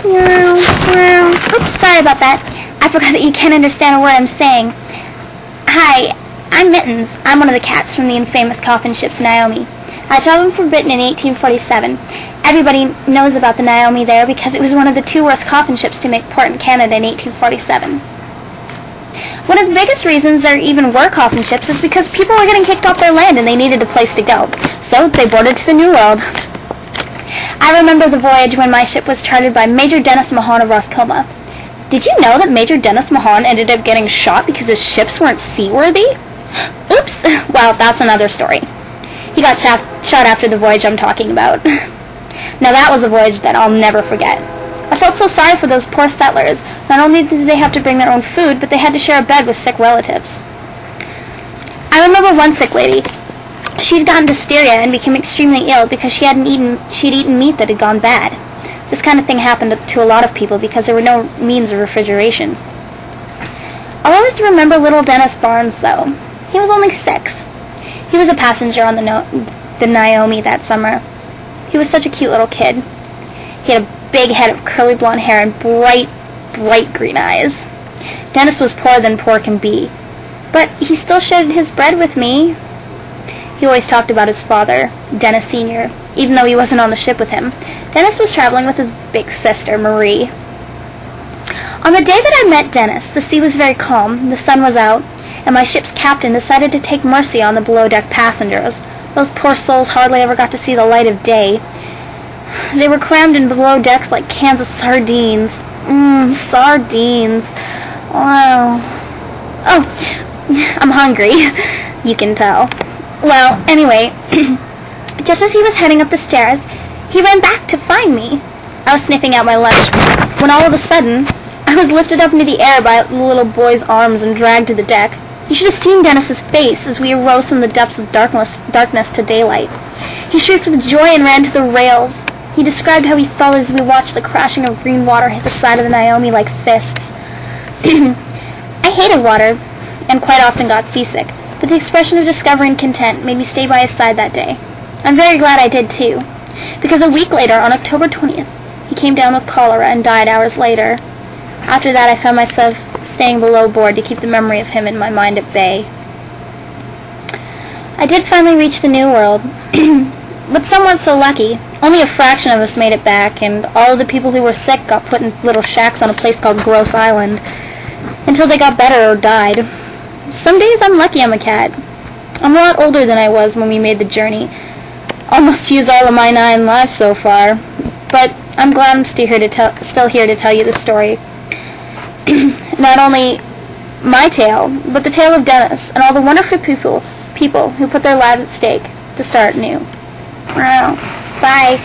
Oops, sorry about that. I forgot that you can't understand a word I'm saying. Hi, I'm Mittens. I'm one of the cats from the infamous coffin ships Naomi. I traveled from Britain in 1847. Everybody knows about the Naomi there because it was one of the two worst coffin ships to make port in Canada in 1847. One of the biggest reasons there even were coffin ships is because people were getting kicked off their land and they needed a place to go. So they boarded to the New World. I remember the voyage when my ship was chartered by Major Dennis Mahon of Roscoma. Did you know that Major Dennis Mahon ended up getting shot because his ships weren't seaworthy? Oops! Well, that's another story. He got shot after the voyage I'm talking about. Now that was a voyage that I'll never forget. I felt so sorry for those poor settlers. Not only did they have to bring their own food, but they had to share a bed with sick relatives. I remember one sick lady. She'd gotten dysenteria and became extremely ill because she'd eaten meat that had gone bad. This kind of thing happened to a lot of people because there were no means of refrigeration. I'll always remember little Dennis Barnes, though. He was only 6. He was a passenger on the Naomi that summer. He was such a cute little kid. He had a big head of curly blonde hair and bright, bright green eyes. Dennis was poorer than poor can be, but he still shared his bread with me. He always talked about his father, Dennis Sr., even though he wasn't on the ship with him. Dennis was traveling with his big sister, Marie. On the day that I met Dennis, the sea was very calm, the sun was out, and my ship's captain decided to take mercy on the below-deck passengers. Those poor souls hardly ever got to see the light of day. They were crammed in below decks like cans of sardines. Sardines. Wow. Oh, I'm hungry. You can tell. Well, anyway, just as he was heading up the stairs, he ran back to find me. I was sniffing out my lunch when all of a sudden I was lifted up into the air by the little boy's arms and dragged to the deck. You should have seen Dennis's face as we arose from the depths of darkness to daylight. He shrieked with joy and ran to the rails. He described how he felt as we watched the crashing of green water hit the side of the Naomi like fists. I hated water and quite often got seasick, but the expression of discovery and content made me stay by his side that day. I'm very glad I did too, because a week later, on October 20th, he came down with cholera and died hours later. After that, I found myself staying below board to keep the memory of him in my mind at bay. I did finally reach the New World, but some weren't so lucky. Only a fraction of us made it back, and all of the people who were sick got put in little shacks on a place called Gross Island until they got better or died. Some days I'm lucky I'm a cat. I'm a lot older than I was when we made the journey. Almost used all of my 9 lives so far, but I'm glad I'm still here to tell you the story. Not only my tale, but the tale of Dennis and all the wonderful people who put their lives at stake to start new. Wow. Bye.